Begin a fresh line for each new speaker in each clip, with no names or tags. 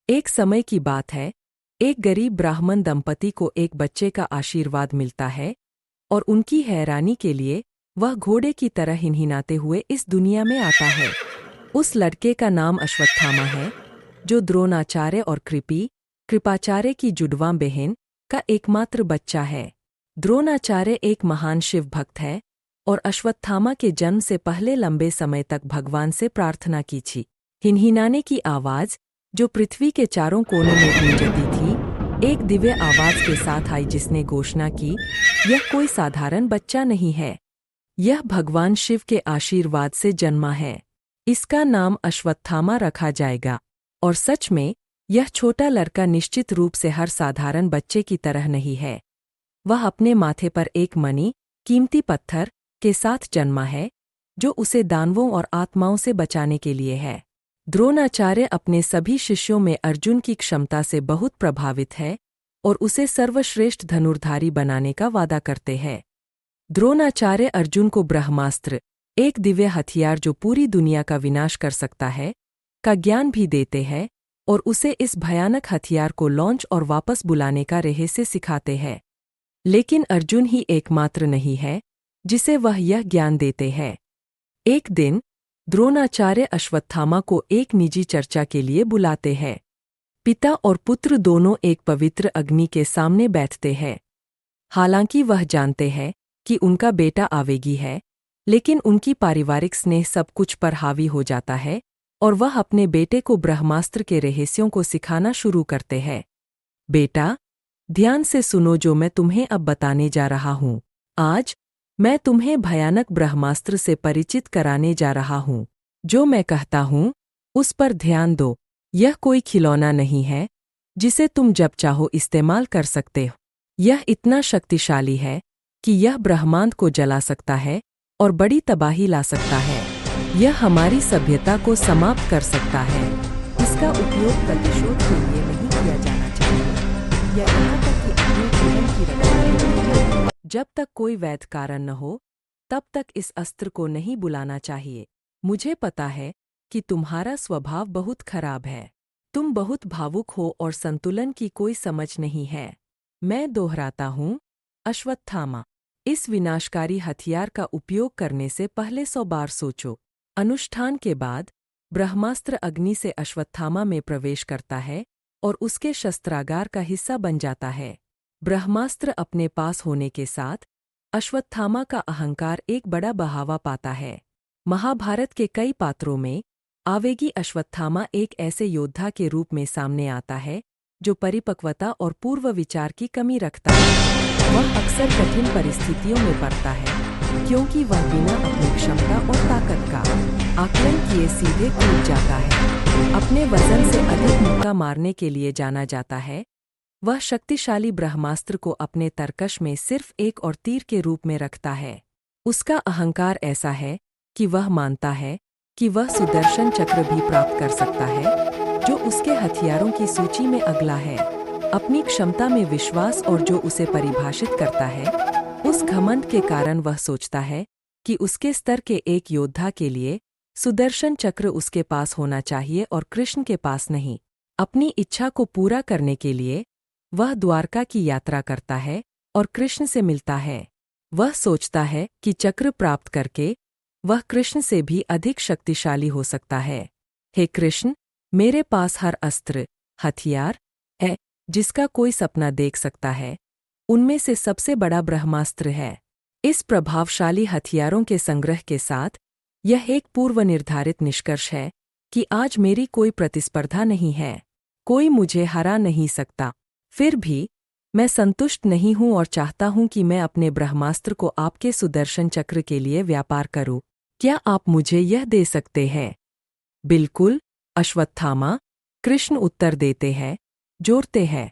एक समय की बात है। एक गरीब ब्राह्मण दंपति को एक बच्चे का आशीर्वाद मिलता है और उनकी हैरानी के लिए वह घोड़े की तरह हिनहिनाते हुए इस दुनिया में आता है। उस लड़के का नाम अश्वत्थामा है, जो द्रोणाचार्य और कृपाचार्य की जुड़वां बहन का एकमात्र बच्चा है। द्रोणाचार्य एक महान शिव भक्त है और अश्वत्थामा के जन्म से पहले लंबे समय तक भगवान से प्रार्थना की थी। हिनहिनाने की आवाज़ जो पृथ्वी के चारों कोनों में गूंजती थी, एक दिव्य आवाज़ के साथ आई जिसने घोषणा की, यह कोई साधारण बच्चा नहीं है, यह भगवान शिव के आशीर्वाद से जन्मा है। इसका नाम अश्वत्थामा रखा जाएगा। और सच में यह छोटा लड़का निश्चित रूप से हर साधारण बच्चे की तरह नहीं है। वह अपने माथे पर एक कीमती पत्थर के साथ जन्मा है, जो उसे दानवों और आत्माओं से बचाने के लिए है। द्रोणाचार्य अपने सभी शिष्यों में अर्जुन की क्षमता से बहुत प्रभावित है और उसे सर्वश्रेष्ठ धनुर्धारी बनाने का वादा करते हैं। द्रोणाचार्य अर्जुन को ब्रह्मास्त्र, एक दिव्य हथियार जो पूरी दुनिया का विनाश कर सकता है, का ज्ञान भी देते हैं और उसे इस भयानक हथियार को लॉन्च और वापस बुलाने का रहस्य सिखाते हैं। लेकिन अर्जुन ही एकमात्र नहीं है जिसे वह यह ज्ञान देते हैं। एक दिन द्रोणाचार्य अश्वत्थामा को एक निजी चर्चा के लिए बुलाते हैं। पिता और पुत्र दोनों एक पवित्र अग्नि के सामने बैठते हैं। हालांकि वह जानते हैं कि उनका बेटा आवेगी है, लेकिन उनकी पारिवारिक स्नेह सब कुछ पर हावी हो जाता है और वह अपने बेटे को ब्रह्मास्त्र के रहस्यों को सिखाना शुरू करते हैं। बेटा, ध्यान से सुनो जो मैं तुम्हें अब बताने जा रहा हूँ। आज मैं तुम्हें भयानक ब्रह्मास्त्र से परिचित कराने जा रहा हूँ। जो मैं कहता हूँ उस पर ध्यान दो। यह कोई खिलौना नहीं है जिसे तुम जब चाहो इस्तेमाल कर सकते हो। यह इतना शक्तिशाली है कि यह ब्रह्मांड को जला सकता है और बड़ी तबाही ला सकता है। यह हमारी सभ्यता को समाप्त कर सकता है। इसका उपयोग प्रतिशोध के लिए नहीं किया जाना चाहिए या यहाँ तक कि अपने जीवन की रक्षा के लिए। जब तक कोई वैध कारण न हो, तब तक इस अस्त्र को नहीं बुलाना चाहिए। मुझे पता है कि तुम्हारा स्वभाव बहुत खराब है। तुम बहुत भावुक हो और संतुलन की कोई समझ नहीं है। मैं दोहराता हूँ, अश्वत्थामा, इस विनाशकारी हथियार का उपयोग करने से पहले 100 बार सोचो। अनुष्ठान के बाद ब्रह्मास्त्र अग्नि से अश्वत्थामा में प्रवेश करता है और उसके शस्त्रागार का हिस्सा बन जाता है। ब्रह्मास्त्र अपने पास होने के साथ अश्वत्थामा का अहंकार एक बड़ा बढ़ावा पाता है। महाभारत के कई पात्रों में आवेगी अश्वत्थामा एक ऐसे योद्धा के रूप में सामने आता है जो परिपक्वता और पूर्व विचार की कमी रखता है। वह अक्सर कठिन परिस्थितियों में पड़ता है क्योंकि वह बिना अपनी क्षमता और ताकत का आकलन किए सीधे कूद जाता है। अपने वजन से अधिक मुक्का मारने के लिए जाना जाता है। वह शक्तिशाली ब्रह्मास्त्र को अपने तरकश में सिर्फ एक और तीर के रूप में रखता है। उसका अहंकार ऐसा है कि वह मानता है कि वह सुदर्शन चक्र भी प्राप्त कर सकता है, जो उसके हथियारों की सूची में अगला है। अपनी क्षमता में विश्वास और जो उसे परिभाषित करता है, उस घमंड के कारण वह सोचता है कि उसके स्तर के एक योद्धा के लिए सुदर्शन चक्र उसके पास होना चाहिए और कृष्ण के पास नहीं। अपनी इच्छा को पूरा करने के लिए वह द्वारका की यात्रा करता है और कृष्ण से मिलता है। वह सोचता है कि चक्र प्राप्त करके वह कृष्ण से भी अधिक शक्तिशाली हो सकता है। हे कृष्ण, मेरे पास हर अस्त्र, हथियार है जिसका कोई सपना देख सकता है। उनमें से सबसे बड़ा ब्रह्मास्त्र है। इस प्रभावशाली हथियारों के संग्रह के साथ यह एक पूर्व निर्धारित निष्कर्ष है कि आज मेरी कोई प्रतिस्पर्धा नहीं है। कोई मुझे हरा नहीं सकता। फिर भी मैं संतुष्ट नहीं हूं और चाहता हूं कि मैं अपने ब्रह्मास्त्र को आपके सुदर्शन चक्र के लिए व्यापार करूं। क्या आप मुझे यह दे सकते हैं? बिल्कुल, अश्वत्थामा, कृष्ण उत्तर देते हैं, जोड़ते हैं।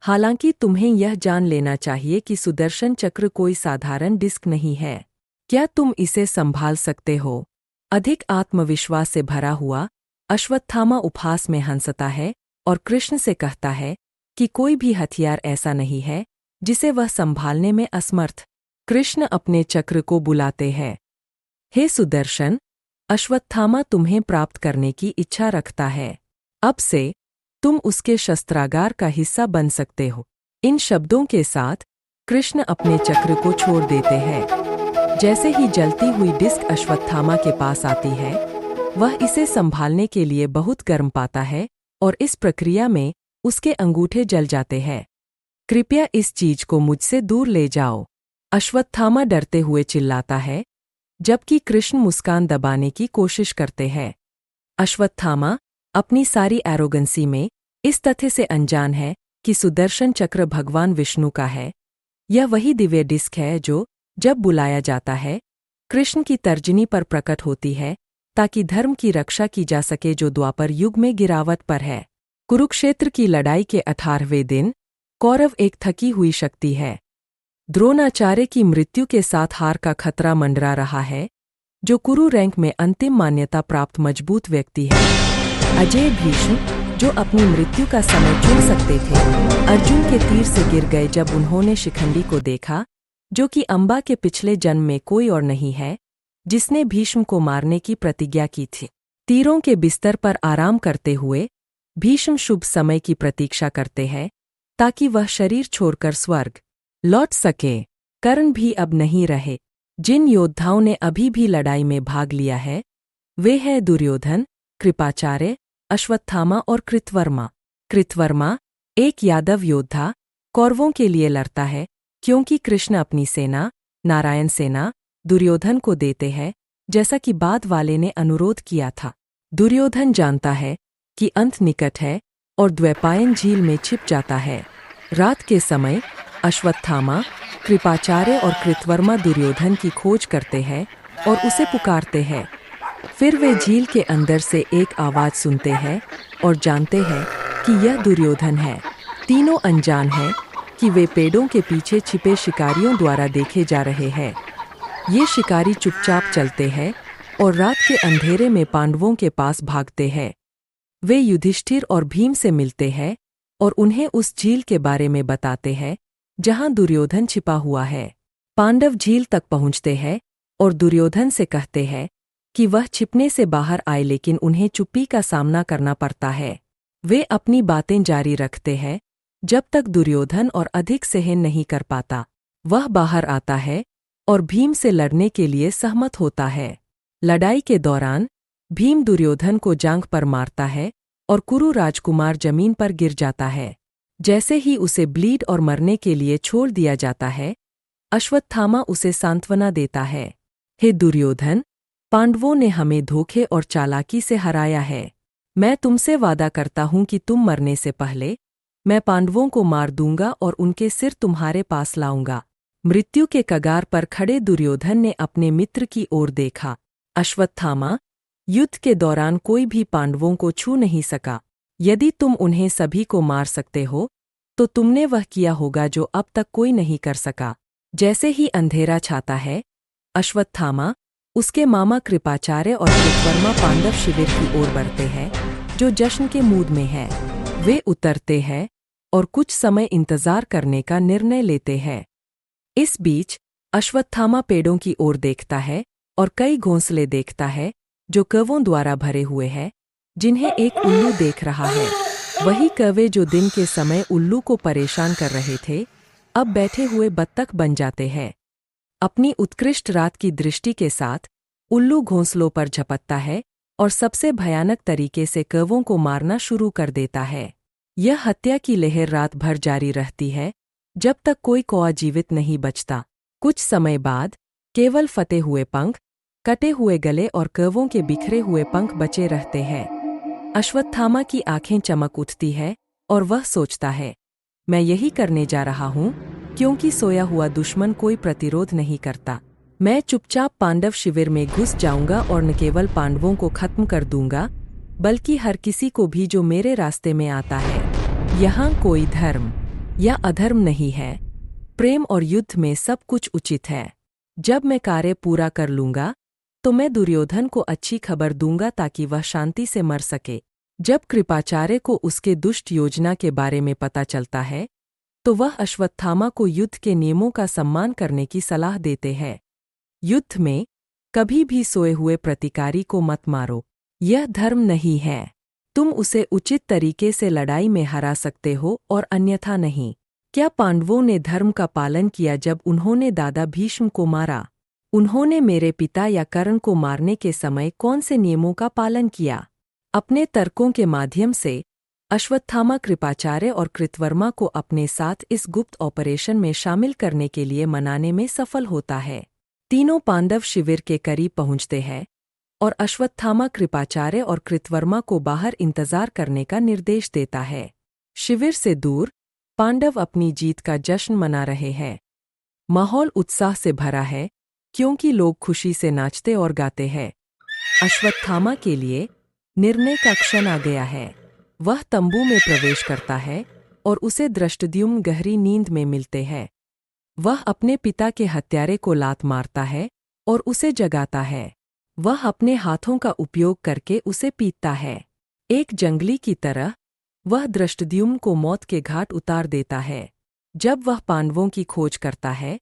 हालांकि तुम्हें यह जान लेना चाहिए कि सुदर्शन चक्र कोई साधारण डिस्क नहीं है। क्या तुम इसे संभाल सकते हो? अधिक आत्मविश्वास से भरा हुआ अश्वत्थामा उपहास में हंसता है और कृष्ण से कहता है कि कोई भी हथियार ऐसा नहीं है जिसे वह संभालने में असमर्थ। कृष्ण अपने चक्र को बुलाते हैं। हे सुदर्शन, अश्वत्थामा तुम्हें प्राप्त करने की इच्छा रखता है। अब से तुम उसके शस्त्रागार का हिस्सा बन सकते हो। इन शब्दों के साथ कृष्ण अपने चक्र को छोड़ देते हैं। जैसे ही जलती हुई डिस्क अश्वत्थामा के पास आती है, वह इसे संभालने के लिए बहुत गर्म पाता है और इस प्रक्रिया में उसके अंगूठे जल जाते हैं। कृपया इस चीज को मुझसे दूर ले जाओ, अश्वत्थामा डरते हुए चिल्लाता है, जबकि कृष्ण मुस्कान दबाने की कोशिश करते हैं। अश्वत्थामा अपनी सारी एरोगेंसी में इस तथ्य से अनजान है कि सुदर्शन चक्र भगवान विष्णु का है। यह वही दिव्य डिस्क है जो, जब बुलाया जाता है, कृष्ण की तर्जनी पर प्रकट होती है ताकि धर्म की रक्षा की जा सके जो द्वापर युग में गिरावट पर है। कुरुक्षेत्र की लड़ाई के 18वें दिन कौरव एक थकी हुई शक्ति है। द्रोणाचार्य की मृत्यु के साथ हार का खतरा मंडरा रहा है, जो कुरु रैंक में अंतिम मान्यता प्राप्त मजबूत व्यक्ति है। अजेय भीष्म, जो अपनी मृत्यु का समय चुन सकते थे, अर्जुन के तीर से गिर गए जब उन्होंने शिखंडी को देखा, जो कि अंबा के पिछले जन्म में कोई और नहीं है जिसने भीष्म को मारने की प्रतिज्ञा की थी। तीरों के बिस्तर पर आराम करते हुए भीष्म शुभ समय की प्रतीक्षा करते हैं ताकि वह शरीर छोड़कर स्वर्ग लौट सके। कर्ण भी अब नहीं रहे। जिन योद्धाओं ने अभी भी लड़ाई में भाग लिया है, वे हैं दुर्योधन, कृपाचार्य, अश्वत्थामा और कृतवर्मा। कृतवर्मा, एक यादव योद्धा, कौरवों के लिए लड़ता है क्योंकि कृष्ण अपनी सेना, नारायण सेना, दुर्योधन को देते हैं, जैसा कि बाद वाले ने अनुरोध किया था। दुर्योधन जानता है कि अंत निकट है और द्वैपायन झील में छिप जाता है। रात के समय अश्वत्थामा, कृपाचार्य और कृतवर्मा दुर्योधन की खोज करते हैं और उसे पुकारते हैं। फिर वे झील के अंदर से एक आवाज सुनते हैं और जानते हैं कि यह दुर्योधन है। तीनों अनजान हैं कि वे पेड़ों के पीछे छिपे शिकारियों द्वारा देखे जा रहे हैं। ये शिकारी चुपचाप चलते हैं और रात के अंधेरे में पांडवों के पास भागते हैं। वे युधिष्ठिर और भीम से मिलते हैं और उन्हें उस झील के बारे में बताते हैं जहां दुर्योधन छिपा हुआ है। पांडव झील तक पहुंचते हैं और दुर्योधन से कहते हैं कि वह छिपने से बाहर आए, लेकिन उन्हें चुप्पी का सामना करना पड़ता है। वे अपनी बातें जारी रखते हैं जब तक दुर्योधन और अधिक सहन नहीं कर पाता। वह बाहर आता है और भीम से लड़ने के लिए सहमत होता है। लड़ाई के दौरान भीम दुर्योधन को जांघ पर मारता है और कुरु राजकुमार जमीन पर गिर जाता है। जैसे ही उसे ब्लीड और मरने के लिए छोड़ दिया जाता है, अश्वत्थामा उसे सांत्वना देता है। हे दुर्योधन, पांडवों ने हमें धोखे और चालाकी से हराया है। मैं तुमसे वादा करता हूं कि तुम मरने से पहले मैं पांडवों को मार दूंगा और उनके सिर तुम्हारे पास लाऊंगा। मृत्यु के कगार पर खड़े दुर्योधन ने अपने मित्र की ओर देखा। अश्वत्थामा, युद्ध के दौरान कोई भी पांडवों को छू नहीं सका। यदि तुम उन्हें सभी को मार सकते हो, तो तुमने वह किया होगा जो अब तक कोई नहीं कर सका। जैसे ही अंधेरा छाता है, अश्वत्थामा, उसके मामा कृपाचार्य और कृतवर्मा पांडव शिविर की ओर बढ़ते हैं, जो जश्न के मूड में है। वे उतरते हैं और कुछ समय इंतजार करने का निर्णय लेते हैं। इस बीच अश्वत्थामा पेड़ों की ओर देखता है और कई घोंसले देखता है जो कौवों द्वारा भरे हुए हैं, जिन्हें एक उल्लू देख रहा है। वही कौवे जो दिन के समय उल्लू को परेशान कर रहे थे, अब बैठे हुए बत्तख बन जाते हैं। अपनी उत्कृष्ट रात की दृष्टि के साथ उल्लू घोंसलों पर झपटता है और सबसे भयानक तरीके से कौवों को मारना शुरू कर देता है। यह हत्या की लहर रात भर जारी रहती है जब तक कोई कौवा जीवित नहीं बचता। कुछ समय बाद केवल फटे हुए पंख, कटे हुए गले और कौवों के बिखरे हुए पंख बचे रहते हैं। अश्वत्थामा की आंखें चमक उठती है और वह सोचता है, मैं यही करने जा रहा हूँ क्योंकि सोया हुआ दुश्मन कोई प्रतिरोध नहीं करता। मैं चुपचाप पांडव शिविर में घुस जाऊंगा और न केवल पांडवों को खत्म कर दूंगा, बल्कि हर किसी को भी जो मेरे रास्ते में आता है। यहाँ कोई धर्म या अधर्म नहीं है। प्रेम और युद्ध में सब कुछ उचित है। जब मैं कार्य पूरा कर लूंगा तो मैं दुर्योधन को अच्छी खबर दूंगा ताकि वह शांति से मर सके। जब कृपाचार्य को उसके दुष्ट योजना के बारे में पता चलता है, तो वह अश्वत्थामा को युद्ध के नियमों का सम्मान करने की सलाह देते हैं। युद्ध में कभी भी सोए हुए प्रतिकारी को मत मारो, यह धर्म नहीं है। तुम उसे उचित तरीके से लड़ाई में हरा सकते हो और अन्यथा नहीं। क्या पांडवों ने धर्म का पालन किया जब उन्होंने दादा भीष्म को मारा? उन्होंने मेरे पिता या कर्ण को मारने के समय कौन से नियमों का पालन किया? अपने तर्कों के माध्यम से अश्वत्थामा कृपाचार्य और कृतवर्मा को अपने साथ इस गुप्त ऑपरेशन में शामिल करने के लिए मनाने में सफल होता है। तीनों पांडव शिविर के करीब पहुंचते हैं और अश्वत्थामा कृपाचार्य और कृतवर्मा को बाहर इंतजार करने का निर्देश देता है। शिविर से दूर पांडव अपनी जीत का जश्न मना रहे हैं। माहौल उत्साह से भरा है क्योंकि लोग खुशी से नाचते और गाते हैं। अश्वत्थामा के लिए निर्णय का क्षण आ गया है। वह तंबू में प्रवेश करता है और उसे धृष्टद्युम्न गहरी नींद में मिलते हैं। वह अपने पिता के हत्यारे को लात मारता है और उसे जगाता है। वह अपने हाथों का उपयोग करके उसे पीटता है। एक जंगली की तरह वह धृष्टद्युम्न को मौत के घाट उतार देता है। जब वह पांडवों की खोज करता है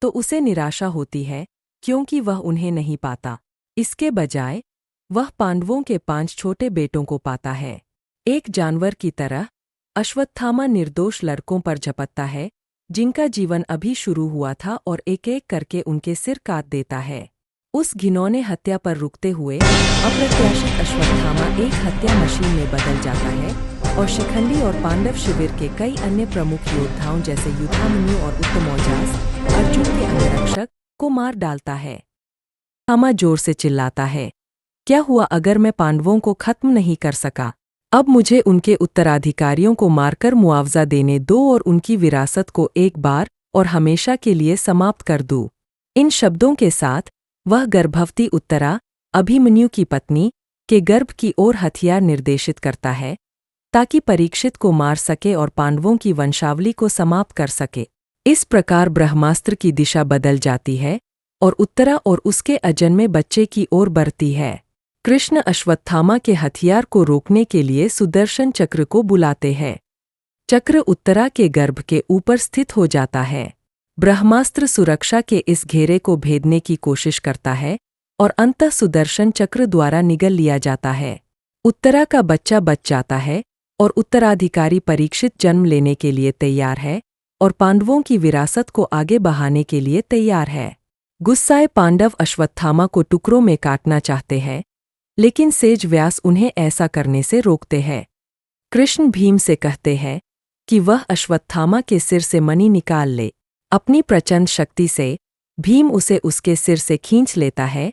तो उसे निराशा होती है क्योंकि वह उन्हें नहीं पाता। इसके बजाय वह पांडवों के 5 छोटे बेटों को पाता है। एक जानवर की तरह अश्वत्थामा निर्दोष लड़कों पर झपटता है जिनका जीवन अभी शुरू हुआ था और एक एक करके उनके सिर काट देता है। उस घिनौने हत्या पर रुकते हुए अप्रत्याशित अश्वत्थामा एक हत्या मशीन में बदल जाता है और शिखंडी और पांडव शिविर के कई अन्य प्रमुख योद्धाओं जैसे युद्धामन्यु और उत्तमौजास अर्जुन के अंगरक्षक को मार डालता है। अश्वत्थामा जोर से चिल्लाता है, क्या हुआ अगर मैं पांडवों को खत्म नहीं कर सका? अब मुझे उनके उत्तराधिकारियों को मारकर मुआवजा देने दो और उनकी विरासत को एक बार और हमेशा के लिए समाप्त कर दूं। इन शब्दों के साथ वह गर्भवती उत्तरा अभिमन्यु की पत्नी के गर्भ की ओर हथियार निर्देशित करता है ताकि परीक्षित को मार सके और पांडवों की वंशावली को समाप्त कर सके। इस प्रकार ब्रह्मास्त्र की दिशा बदल जाती है और उत्तरा और उसके अजन्मे बच्चे की ओर बढ़ती है। कृष्ण अश्वत्थामा के हथियार को रोकने के लिए सुदर्शन चक्र को बुलाते हैं। चक्र उत्तरा के गर्भ के ऊपर स्थित हो जाता है। ब्रह्मास्त्र सुरक्षा के इस घेरे को भेदने की कोशिश करता है और अंततः सुदर्शन चक्र द्वारा निगल लिया जाता है। उत्तरा का बच्चा बच जाता है और उत्तराधिकारी परीक्षित जन्म लेने के लिए तैयार है और पांडवों की विरासत को आगे बढ़ाने के लिए तैयार है। गुस्साए पांडव अश्वत्थामा को टुकड़ों में काटना चाहते हैं, लेकिन सेज व्यास उन्हें ऐसा करने से रोकते हैं। कृष्ण भीम से कहते हैं कि वह अश्वत्थामा के सिर से मणि निकाल ले। अपनी प्रचंड शक्ति से भीम उसे उसके सिर से खींच लेता है,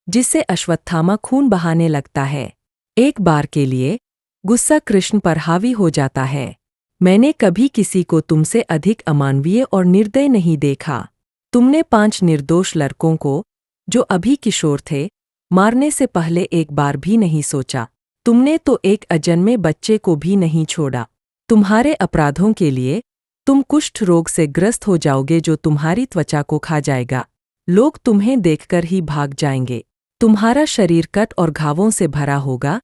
जिससे अश्वत्थामा खून बहाने लगता है। एक बार के लिए गुस्सा कृष्ण पर हावी हो जाता है। मैंने कभी किसी को तुमसे अधिक अमानवीय और निर्दय नहीं देखा। तुमने 5 निर्दोष लड़कों को, जो अभी किशोर थे, मारने से पहले एक बार भी नहीं सोचा। तुमने तो एक अजन्मे बच्चे को भी नहीं छोड़ा। तुम्हारे अपराधों के लिए तुम कुष्ठ रोग से ग्रस्त हो जाओगे जो तुम्हारी त्वचा को खा जाएगा। लोग तुम्हें देखकर ही भाग जाएंगे। तुम्हारा शरीर कट और घावों से भरा होगा,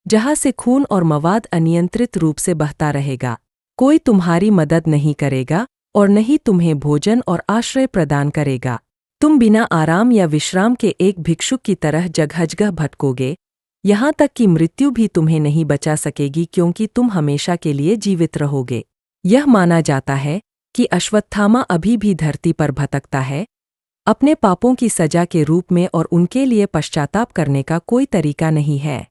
जहां से खून और मवाद अनियंत्रित रूप से बहता रहेगा। कोई तुम्हारी मदद नहीं करेगा और न ही तुम्हें भोजन और आश्रय प्रदान करेगा। तुम बिना आराम या विश्राम के एक भिक्षुक की तरह जगह भटकोगे, यहाँ तक कि मृत्यु भी तुम्हें नहीं बचा सकेगी क्योंकि तुम हमेशा के लिए जीवित रहोगे। यह माना जाता है कि अश्वत्थामा अभी भी धरती पर भटकता है, अपने पापों की सजा के रूप में, और उनके लिए पश्चाताप करने का कोई तरीका नहीं है।